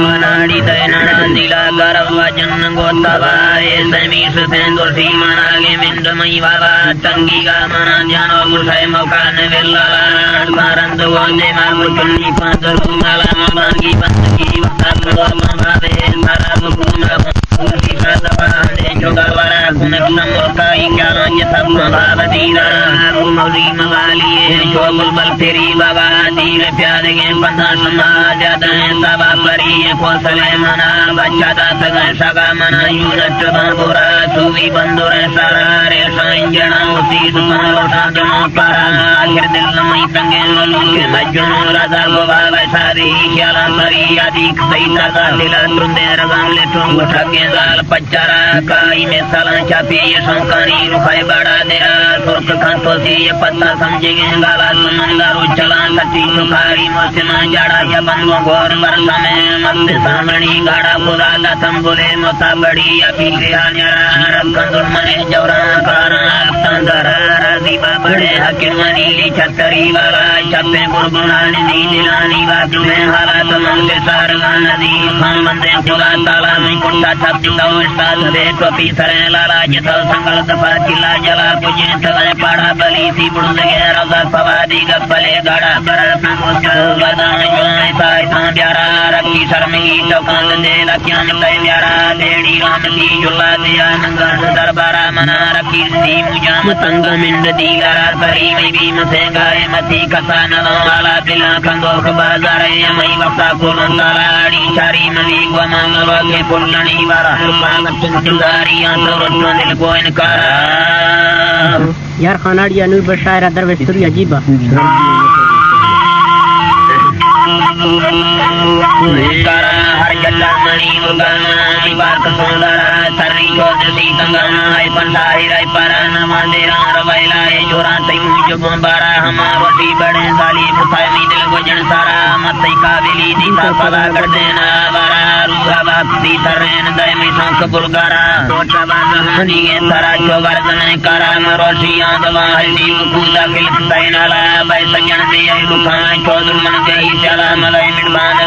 मनाड़ी दैनंदिला गरवा जन गोतवाए समीस सेंदुर सीमाना के मिंद मई बाबा तंगी का मना जानो मुझे मौका न वेला सारंद वंदे मामु चुन्नी पांचलू माला मांगी बंदगी वक्ता करो मावे मारा मुकुना मुक्ति साधवाने जोगावारा कुनक नमोका इक्यानो यथम भावतीरा कुमरी मवालिये जोगुल बल तेरी बाबा धीर प्यारे के बंदा समाज तबा परी कौशले मना बच्चा दास सगा मना यूनट बाबुरा सुवी बंदुर सारा रे संजना उसी सुमनो साधनो पारा आखिर दिल मई तंगे लोके मज्जुन राजा गोवाल सारी ख्याला परी आदि सैता का दिला तुंदे रगम ले तुम ठगे जाल पच्चारा काई में साला चापी ये संकानी रुखाई बड़ा देरा सुर्ख खांतो सी ये पत्ता समझेंगे गाला सुमंदर उच्चला कटी सुखारी मोसिना जाड़ा या बंगो घोर बरसा में मस्त सामणी गाड़ा बुरा दतम बुले मोता बड़ी या पीले आन्यारा रक्कंदुल मने जौरा कारा तंदरा राजीबा बड़े हकीम नीली छतरी वाला छप्पे बुरबुलानी दी दिलानी बाजू में हालात मंगे सारगा नदी खान बंदे खुला ताला में कुत्ता छप दौड़ साथ दे टोपी सरे लाला जथल संगल दफा चिल्ला जला पुजे तले पाड़ा बली सी बुड़ लगे रजा पवादी गपले गाड़ा बरा संगोस्का गदान जोए साई सा प्यारा रखी शर्मी चौकान दे लक्ष्यान तय प्यारा देड़ी राम की जुला दिया नंगा दरबारा मना रखी सी मुजाम तंग मिंड दी लरा सरी में भी मसे गाए मती कसा नलो वाला बिला खंगोक बाजार मई वक्ता कोलन तालाड़ी चारी मली गुमांग वगे पुल्लनी वारा यार खानाड़ी अनूर बशायर अदर वेस्तुरी अजीबा हर जल्ला मणि मुगाना बाक सुंदरा सरी चौधरी कंगना है पंडारी राय परान मंदिरा रवैला है जोरा तई मुझ बारा हमारो दी बड़े साली मुसाई दिल वजन सारा मत काबिली दीता पला कर देना बारा रूहा बाती तरन दय में संक बुलगारा छोटा बाजनी के सारा चौवर्धन करा मरोशिया दवा हल्दी मुकुदा के तैनाला भाई सजन दे लुका चौधर मन गई चला मलई मिटबान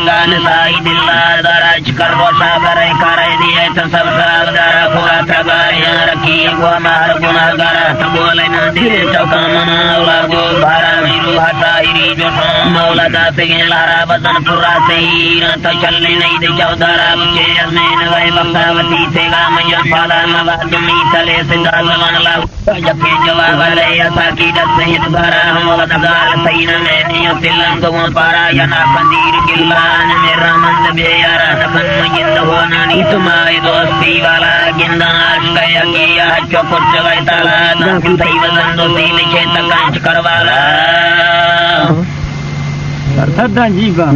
गान साई दिल्ला दराज कर रोसा करे करे दिए तो सब सावधारा पूरा प्रगारिया रखी को मार गुनाहगारा तो बोले ना दिले चौका मना लागो भारा मिरु हटा हिरी जो मौला दा से लारा बदन पूरा से तो चलने नहीं दे चौधारा मुझे में नए बक्सावती से गाम या पाला मवादमी तले से दालवन ला जब के जवाब ले ऐसा की दस सहित धारा हम वदगाल सैन में नियो तिलन को पारा या ना कंदीर गिल्लान मेरा मंद बेयारा तखन मजिंद हो नानी तुम्हारी दोस्ती वाला गिंदाश गया किया चौकुट जगह ताला दाखिल सही वजन दोस्ती लिखे तकांच करवाला सरदा जीवा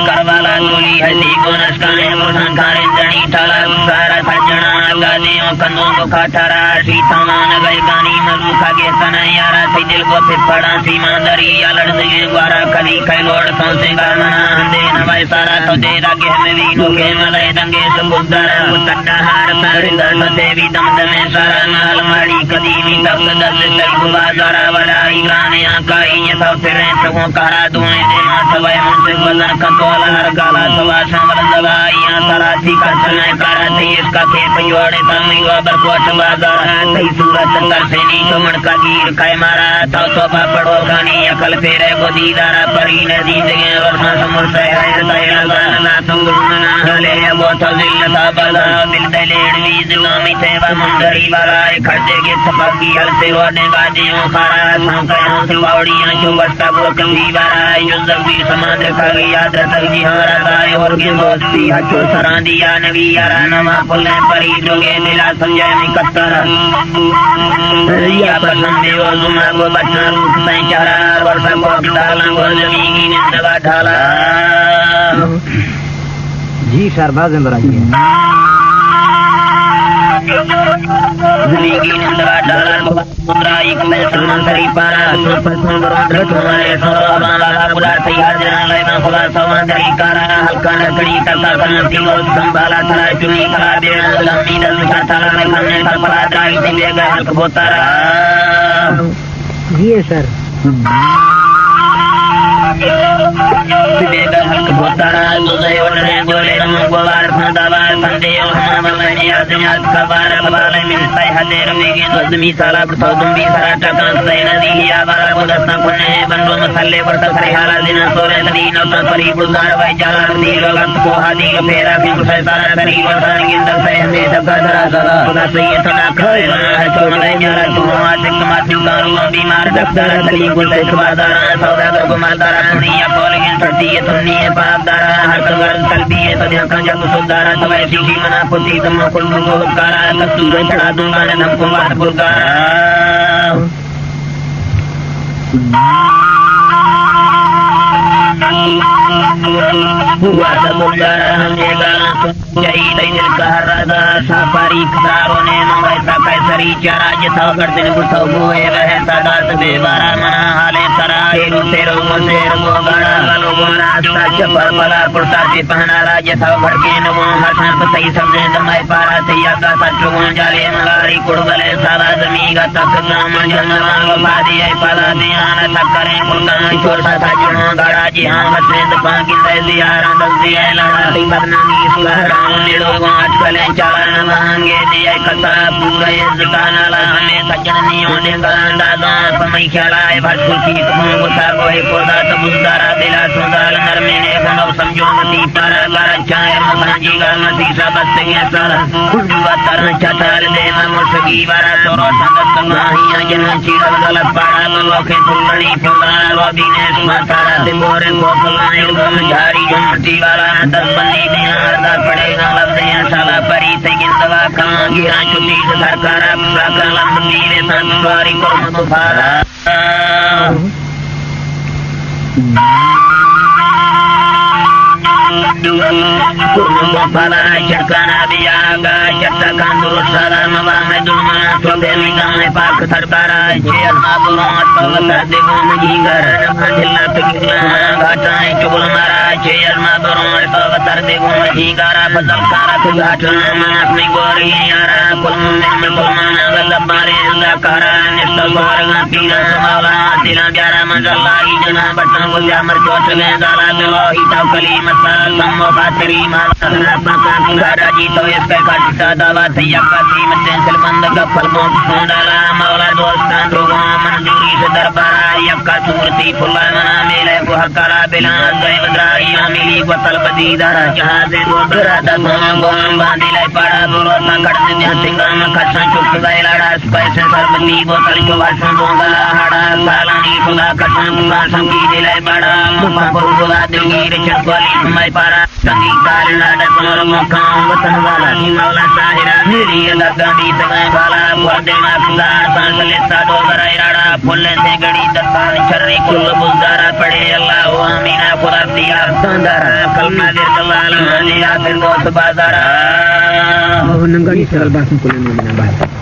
करवाला गोली हल्दी को नस्काने मुर्धान खारे जनी टाला सारा सजना गादियों कंदों को खाटारा सीता मान गए गानी मरू खागे सना यारा सी दिल को फिर पड़ा सीमांदरी अलड़ दिए ग्वारा कभी खैलोड़ सौंसे गामना हंदे नवाई सारा तो दे रागे में वीनों के मलय दंगे सुबुद्धारा कुत्ता हार परिंदर देवी दमदमे सारा नाल माड़ी कदीमी तब दस तक बाजारा वड़ाई गाने आकाई ये सब फिर सबों कारा दुआएं दे माथवाए मुझसे बदन कंतोला हर गाला सवा शामल दवाइयां सरासी का चलने कारा तेज का खेप जोड़े तमी वाबर कोट बाजारा तई सूरत तर से नीचो मड़का गिर खाए मारा तो सोफा पड़ो गानी अकल फेरे गोदीदारा परी नदी जगे वर्षा समुर से है तय लगाना तुंगुना हले वो तो जिल्लता बला दिल दलेड़ वीज गामी सेवा मुंदरी वाला खर्चे के थपकी हल से होने बाजियों खारा सांकयों से बावड़ियां जो बस्ता वो कंदी वाला जो जबीर समाज खागी याद तक जिहारा दाए और के दोस्ती हचो सरा दिया नबी यारा नमा पुल्ले परी जोगे दिला संजय में कत्तर या पसंदे वो जुमा को बचना रूप में चारा वर्षा को डाला को जमीनी निंदवा ढाला जी सरबाज में बराजी जिंदगी निंदवा ढाला मुद्रा एक में समंदरी पारा सुपर सुंदर तुम्हारे सोला वाला बुला तैयार जना लेना खुला समंदरी कारा हल्का लकड़ी करता संति और संभाला थरा चुनी करा दे लम्बी दल का थाला में खाने का पला दाई दिले गए हल्क बोतारा जी है सर। नंगड़ी सरल बात